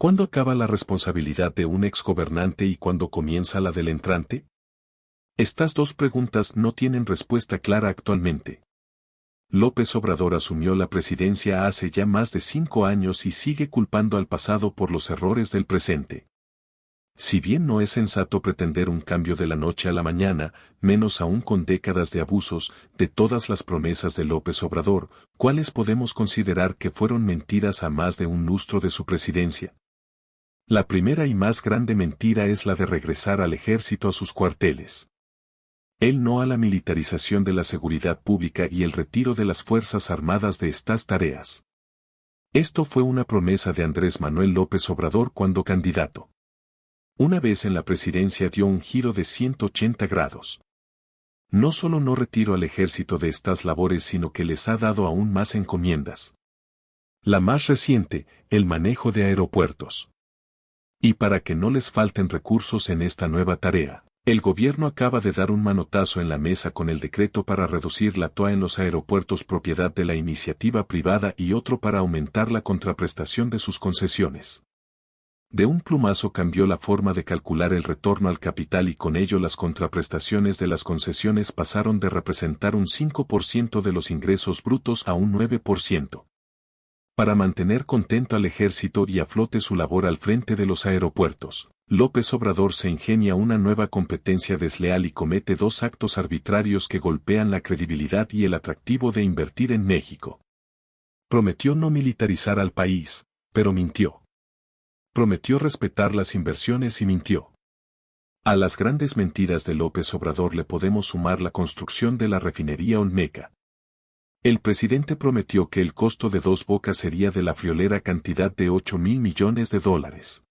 ¿Cuándo acaba la responsabilidad de un exgobernante y cuándo comienza la del entrante? Estas dos preguntas no tienen respuesta clara actualmente. López Obrador asumió la presidencia hace ya más de 5 años y sigue culpando al pasado por los errores del presente. Si bien no es sensato pretender un cambio de la noche a la mañana, menos aún con décadas de abusos, de todas las promesas de López Obrador, ¿cuáles podemos considerar que fueron mentiras a más de un lustro de su presidencia? La primera y más grande mentira es la de regresar al ejército a sus cuarteles. Él no a la militarización de la seguridad pública y el retiro de las Fuerzas Armadas de estas tareas. Esto fue una promesa de Andrés Manuel López Obrador cuando candidato. Una vez en la presidencia dio un giro de 180 grados. No solo no retiró al ejército de estas labores, sino que les ha dado aún más encomiendas. La más reciente, el manejo de aeropuertos. Y para que no les falten recursos en esta nueva tarea, el gobierno acaba de dar un manotazo en la mesa con el decreto para reducir la TOA en los aeropuertos propiedad de la iniciativa privada y otro para aumentar la contraprestación de sus concesiones. De un plumazo cambió la forma de calcular el retorno al capital y con ello las contraprestaciones de las concesiones pasaron de representar un 5% de los ingresos brutos a un 9%. Para mantener contento al ejército y a flote su labor al frente de los aeropuertos, López Obrador se ingenia una nueva competencia desleal y comete dos actos arbitrarios que golpean la credibilidad y el atractivo de invertir en México. Prometió no militarizar al país, pero mintió. Prometió respetar las inversiones y mintió. A las grandes mentiras de López Obrador le podemos sumar la construcción de la refinería Olmeca. El presidente prometió que el costo de Dos Bocas sería de la friolera cantidad de $8,000 millones.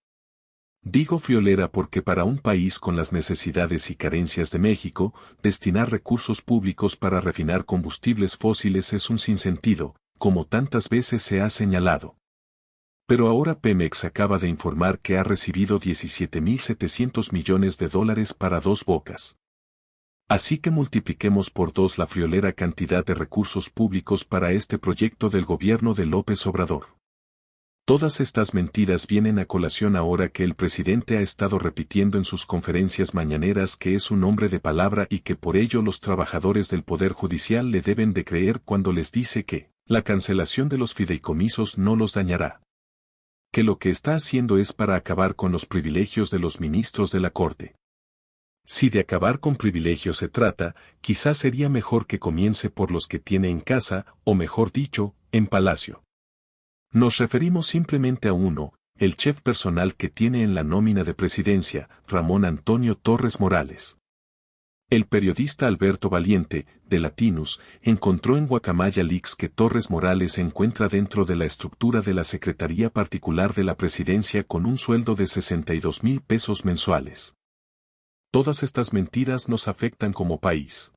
Digo friolera porque para un país con las necesidades y carencias de México, destinar recursos públicos para refinar combustibles fósiles es un sinsentido, como tantas veces se ha señalado. Pero ahora Pemex acaba de informar que ha recibido $17,700 millones para Dos Bocas. Así que multipliquemos por 2 la friolera cantidad de recursos públicos para este proyecto del gobierno de López Obrador. Todas estas mentiras vienen a colación ahora que el presidente ha estado repitiendo en sus conferencias mañaneras que es un hombre de palabra y que por ello los trabajadores del Poder Judicial le deben de creer cuando les dice que la cancelación de los fideicomisos no los dañará. Que lo que está haciendo es para acabar con los privilegios de los ministros de la Corte. Si de acabar con privilegios se trata, quizás sería mejor que comience por los que tiene en casa, o mejor dicho, en palacio. Nos referimos simplemente a uno, el chef personal que tiene en la nómina de presidencia, Ramón Antonio Torres Morales. El periodista Alberto Valiente, de Latinus, encontró en Guacamaya Leaks que Torres Morales se encuentra dentro de la estructura de la Secretaría Particular de la Presidencia con un sueldo de $62,000 mensuales. Todas estas mentiras nos afectan como país.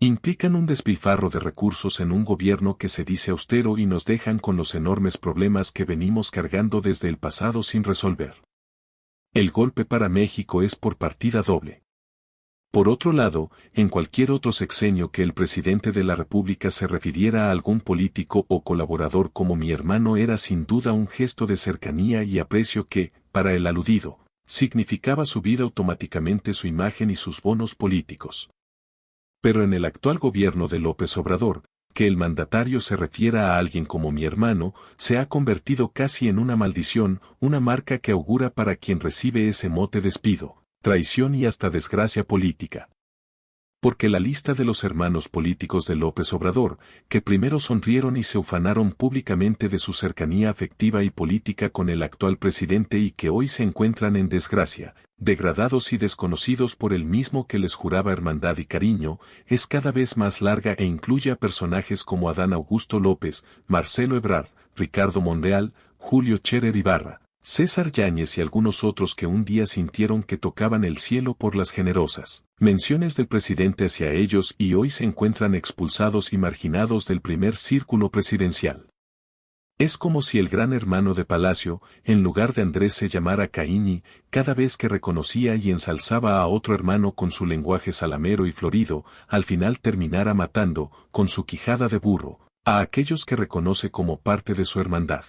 Implican un despilfarro de recursos en un gobierno que se dice austero y nos dejan con los enormes problemas que venimos cargando desde el pasado sin resolver. El golpe para México es por partida doble. Por otro lado, en cualquier otro sexenio que el presidente de la República se refiriera a algún político o colaborador como mi hermano era sin duda un gesto de cercanía y aprecio que, para el aludido, significaba subir automáticamente su imagen y sus bonos políticos. Pero en el actual gobierno de López Obrador, que el mandatario se refiera a alguien como mi hermano, se ha convertido casi en una maldición, una marca que augura para quien recibe ese mote despido, traición y hasta desgracia política. Porque la lista de los hermanos políticos de López Obrador, que primero sonrieron y se ufanaron públicamente de su cercanía afectiva y política con el actual presidente y que hoy se encuentran en desgracia, degradados y desconocidos por el mismo que les juraba hermandad y cariño, es cada vez más larga e incluye a personajes como Adán Augusto López, Marcelo Ebrard, Ricardo Monreal, Julio Scherer Ibarra, César Yáñez y algunos otros que un día sintieron que tocaban el cielo por las generosas menciones del presidente hacia ellos y hoy se encuentran expulsados y marginados del primer círculo presidencial. Es como si el gran hermano de Palacio, en lugar de Andrés se llamara Caín y, cada vez que reconocía y ensalzaba a otro hermano con su lenguaje salamero y florido, al final terminara matando, con su quijada de burro, a aquellos que reconoce como parte de su hermandad.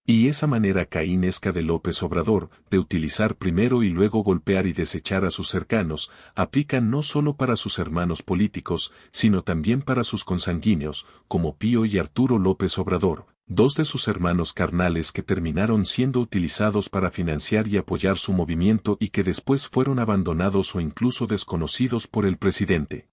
Y esa manera caínesca de López Obrador, de utilizar primero y luego golpear y desechar a sus cercanos, aplica no solo para sus hermanos políticos, sino también para sus consanguíneos, como Pío y Arturo López Obrador, dos de sus hermanos carnales que terminaron siendo utilizados para financiar y apoyar su movimiento y que después fueron abandonados o incluso desconocidos por el presidente.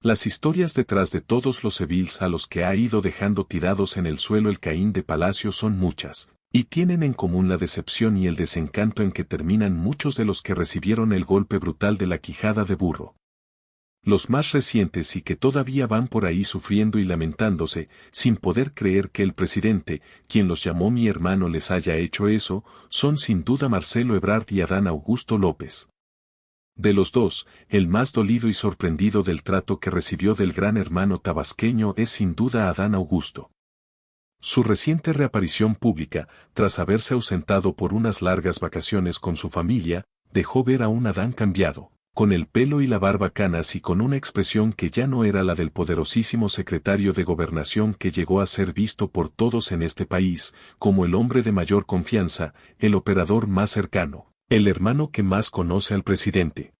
Las historias detrás de todos los edils a los que ha ido dejando tirados en el suelo el Caín de Palacio son muchas, y tienen en común la decepción y el desencanto en que terminan muchos de los que recibieron el golpe brutal de la quijada de burro. Los más recientes y que todavía van por ahí sufriendo y lamentándose, sin poder creer que el presidente, quien los llamó mi hermano, les haya hecho eso, son sin duda Marcelo Ebrard y Adán Augusto López. De los dos, el más dolido y sorprendido del trato que recibió del gran hermano tabasqueño es sin duda Adán Augusto. Su reciente reaparición pública, tras haberse ausentado por unas largas vacaciones con su familia, dejó ver a un Adán cambiado, con el pelo y la barba canas y con una expresión que ya no era la del poderosísimo secretario de Gobernación que llegó a ser visto por todos en este país, como el hombre de mayor confianza, el operador más cercano. El hermano que más conoce al presidente.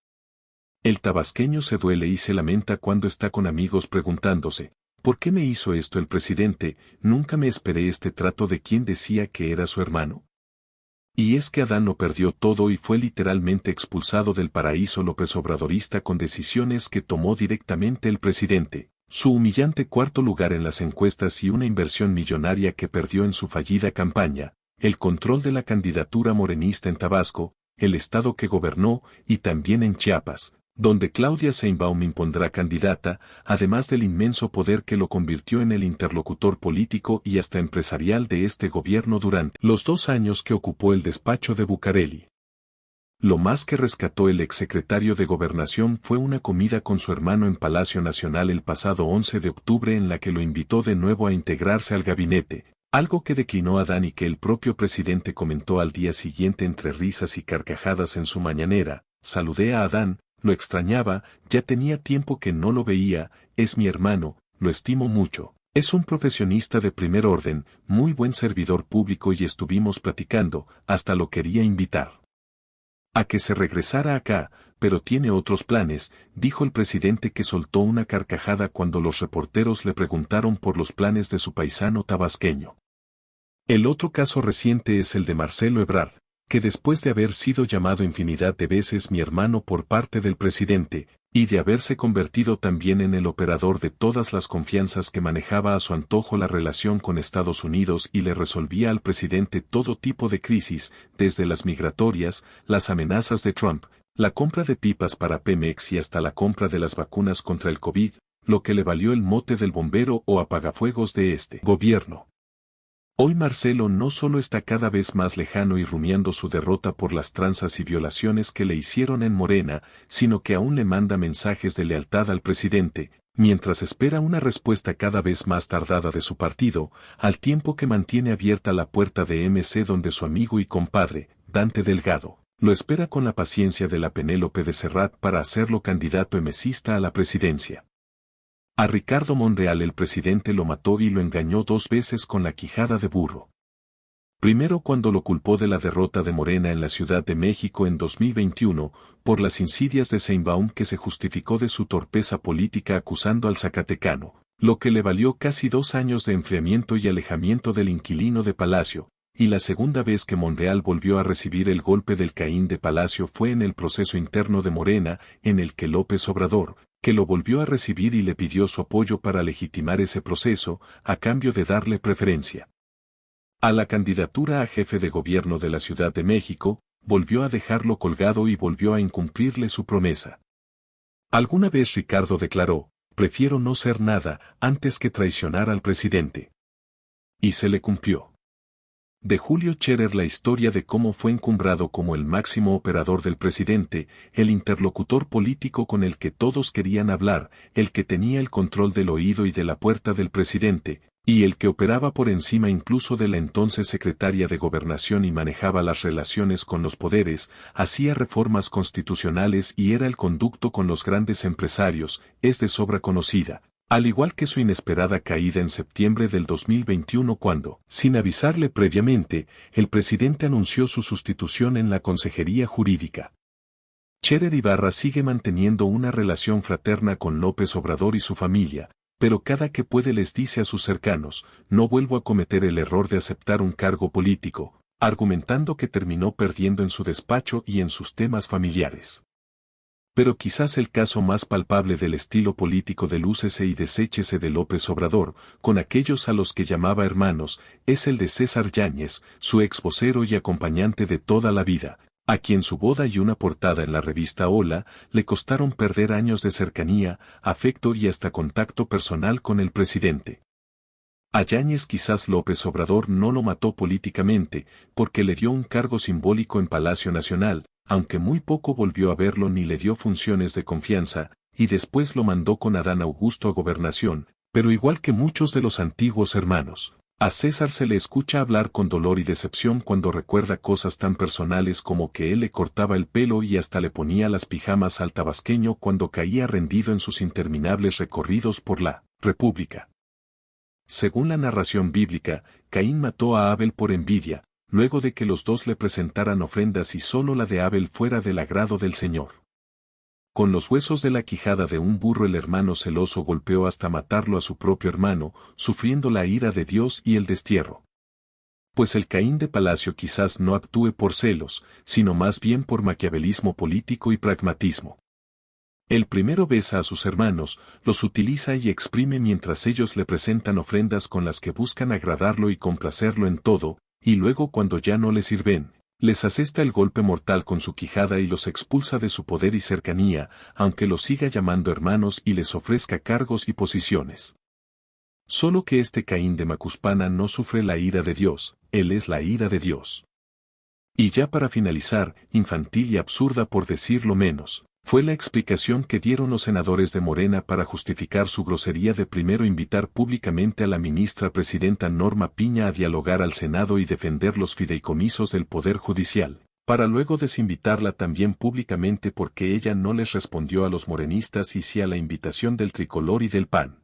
El tabasqueño se duele y se lamenta cuando está con amigos preguntándose, ¿por qué me hizo esto el presidente? Nunca me esperé este trato de quien decía que era su hermano. Y es que Adán lo perdió todo y fue literalmente expulsado del paraíso López Obradorista con decisiones que tomó directamente el presidente, su humillante cuarto lugar en las encuestas y una inversión millonaria que perdió en su fallida campaña, el control de la candidatura morenista en Tabasco, el estado que gobernó, y también en Chiapas, donde Claudia Sheinbaum impondrá candidata, además del inmenso poder que lo convirtió en el interlocutor político y hasta empresarial de este gobierno durante los 2 años que ocupó el despacho de Bucareli. Lo más que rescató el exsecretario de Gobernación fue una comida con su hermano en Palacio Nacional el pasado 11 de octubre en la que lo invitó de nuevo a integrarse al gabinete. Algo que declinó Adán y que el propio presidente comentó al día siguiente entre risas y carcajadas en su mañanera. Saludé a Adán, lo extrañaba, ya tenía tiempo que no lo veía, es mi hermano, lo estimo mucho. Es un profesionista de primer orden, muy buen servidor público y estuvimos platicando, hasta lo quería invitar a que se regresara acá, pero tiene otros planes, dijo el presidente que soltó una carcajada cuando los reporteros le preguntaron por los planes de su paisano tabasqueño. El otro caso reciente es el de Marcelo Ebrard, que después de haber sido llamado infinidad de veces mi hermano por parte del presidente, y de haberse convertido también en el operador de todas las confianzas que manejaba a su antojo la relación con Estados Unidos y le resolvía al presidente todo tipo de crisis, desde las migratorias, las amenazas de Trump, la compra de pipas para Pemex y hasta la compra de las vacunas contra el COVID, lo que le valió el mote del bombero o apagafuegos de este gobierno. Hoy Marcelo no solo está cada vez más lejano y rumiando su derrota por las tranzas y violaciones que le hicieron en Morena, sino que aún le manda mensajes de lealtad al presidente, mientras espera una respuesta cada vez más tardada de su partido, al tiempo que mantiene abierta la puerta de MC donde su amigo y compadre, Dante Delgado, lo espera con la paciencia de la Penélope de Serrat para hacerlo candidato emesista a la presidencia. A Ricardo Monreal el presidente lo mató y lo engañó 2 veces con la quijada de burro. Primero cuando lo culpó de la derrota de Morena en la Ciudad de México en 2021, por las insidias de Sheinbaum que se justificó de su torpeza política acusando al zacatecano, lo que le valió casi 2 años de enfriamiento y alejamiento del inquilino de Palacio, y la segunda vez que Monreal volvió a recibir el golpe del Caín de Palacio fue en el proceso interno de Morena, en el que López Obrador, que lo volvió a recibir y le pidió su apoyo para legitimar ese proceso, a cambio de darle preferencia a la candidatura a jefe de gobierno de la Ciudad de México, volvió a dejarlo colgado y volvió a incumplirle su promesa. Alguna vez Ricardo declaró, prefiero no ser nada antes que traicionar al presidente. Y se le cumplió. De Julio Scherer la historia de cómo fue encumbrado como el máximo operador del presidente, el interlocutor político con el que todos querían hablar, el que tenía el control del oído y de la puerta del presidente, y el que operaba por encima incluso de la entonces secretaria de Gobernación y manejaba las relaciones con los poderes, hacía reformas constitucionales y era el conducto con los grandes empresarios, es de sobra conocida. Al igual que su inesperada caída en septiembre del 2021 cuando, sin avisarle previamente, el presidente anunció su sustitución en la Consejería Jurídica. Scherer Ibarra sigue manteniendo una relación fraterna con López Obrador y su familia, pero cada que puede les dice a sus cercanos, no vuelvo a cometer el error de aceptar un cargo político, argumentando que terminó perdiendo en su despacho y en sus temas familiares. Pero quizás el caso más palpable del estilo político del úsese y deséchese de López Obrador, con aquellos a los que llamaba hermanos, es el de César Yáñez, su ex vocero y acompañante de toda la vida, a quien su boda y una portada en la revista Hola le costaron perder años de cercanía, afecto y hasta contacto personal con el presidente. A Yáñez quizás López Obrador no lo mató políticamente, porque le dio un cargo simbólico en Palacio Nacional, aunque muy poco volvió a verlo ni le dio funciones de confianza, y después lo mandó con Adán Augusto a Gobernación, pero igual que muchos de los antiguos hermanos, a César se le escucha hablar con dolor y decepción cuando recuerda cosas tan personales como que él le cortaba el pelo y hasta le ponía las pijamas al tabasqueño cuando caía rendido en sus interminables recorridos por la República. Según la narración bíblica, Caín mató a Abel por envidia, luego de que los dos le presentaran ofrendas y solo la de Abel fuera del agrado del Señor. Con los huesos de la quijada de un burro el hermano celoso golpeó hasta matarlo a su propio hermano, sufriendo la ira de Dios y el destierro. Pues el Caín de Palacio quizás no actúe por celos, sino más bien por maquiavelismo político y pragmatismo. El primero besa a sus hermanos, los utiliza y exprime mientras ellos le presentan ofrendas con las que buscan agradarlo y complacerlo en todo, y luego cuando ya no le sirven, les asesta el golpe mortal con su quijada y los expulsa de su poder y cercanía, aunque los siga llamando hermanos y les ofrezca cargos y posiciones. Solo que este Caín de Macuspana no sufre la ira de Dios, él es la ira de Dios. Y ya para finalizar, infantil y absurda por decirlo menos, fue la explicación que dieron los senadores de Morena para justificar su grosería de primero invitar públicamente a la ministra presidenta Norma Piña a dialogar al Senado y defender los fideicomisos del Poder Judicial, para luego desinvitarla también públicamente porque ella no les respondió a los morenistas y sí a la invitación del Tricolor y del PAN.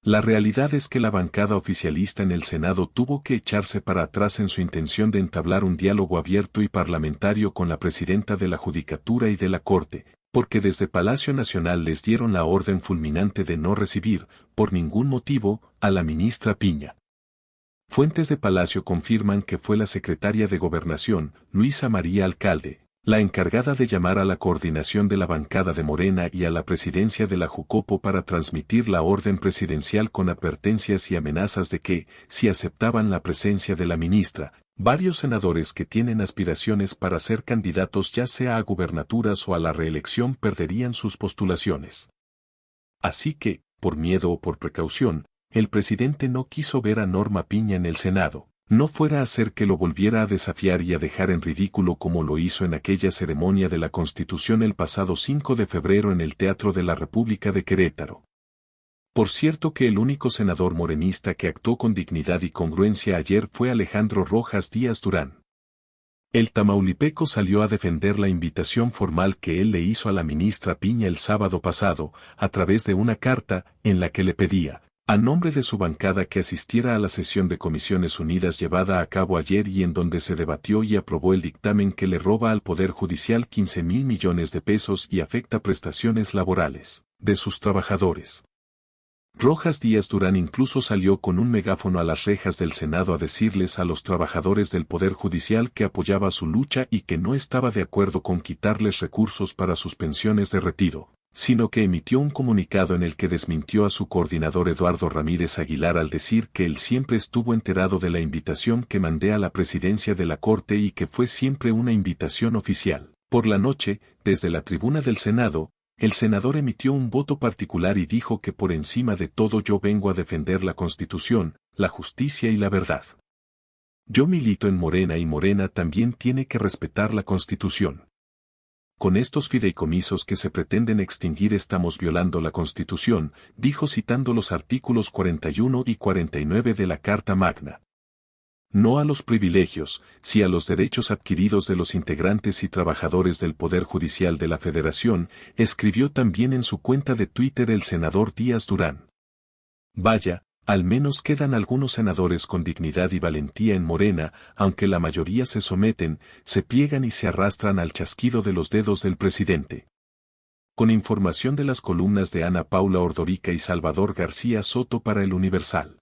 La realidad es que la bancada oficialista en el Senado tuvo que echarse para atrás en su intención de entablar un diálogo abierto y parlamentario con la presidenta de la Judicatura y de la Corte, porque desde Palacio Nacional les dieron la orden fulminante de no recibir, por ningún motivo, a la ministra Piña. Fuentes de Palacio confirman que fue la secretaria de Gobernación, Luisa María Alcalde, la encargada de llamar a la coordinación de la bancada de Morena y a la presidencia de la Jucopo para transmitir la orden presidencial con advertencias y amenazas de que, si aceptaban la presencia de la ministra, varios senadores que tienen aspiraciones para ser candidatos ya sea a gubernaturas o a la reelección perderían sus postulaciones. Así que, por miedo o por precaución, el presidente no quiso ver a Norma Piña en el Senado. No fuera a hacer que lo volviera a desafiar y a dejar en ridículo como lo hizo en aquella ceremonia de la Constitución el pasado 5 de febrero en el Teatro de la República de Querétaro. Por cierto que el único senador morenista que actuó con dignidad y congruencia ayer fue Alejandro Rojas Díaz Durán. El tamaulipeco salió a defender la invitación formal que él le hizo a la ministra Piña el sábado pasado, a través de una carta, en la que le pedía, a nombre de su bancada, que asistiera a la sesión de Comisiones Unidas llevada a cabo ayer y en donde se debatió y aprobó el dictamen que le roba al Poder Judicial 15,000 millones de pesos y afecta prestaciones laborales de sus trabajadores. Rojas Díaz Durán incluso salió con un megáfono a las rejas del Senado a decirles a los trabajadores del Poder Judicial que apoyaba su lucha y que no estaba de acuerdo con quitarles recursos para sus pensiones de retiro, sino que emitió un comunicado en el que desmintió a su coordinador Eduardo Ramírez Aguilar al decir que él siempre estuvo enterado de la invitación que mandé a la presidencia de la Corte y que fue siempre una invitación oficial. Por la noche, desde la tribuna del Senado, el senador emitió un voto particular y dijo que por encima de todo yo vengo a defender la Constitución, la justicia y la verdad. Yo milito en Morena y Morena también tiene que respetar la Constitución. Con estos fideicomisos que se pretenden extinguir estamos violando la Constitución, dijo citando los artículos 41 y 49 de la Carta Magna. No a los privilegios, sí a los derechos adquiridos de los integrantes y trabajadores del Poder Judicial de la Federación, escribió también en su cuenta de Twitter el senador Díaz Durán. Vaya, al menos quedan algunos senadores con dignidad y valentía en Morena, aunque la mayoría se someten, se pliegan y se arrastran al chasquido de los dedos del presidente. Con información de las columnas de Ana Paula Ordorica y Salvador García Soto para El Universal.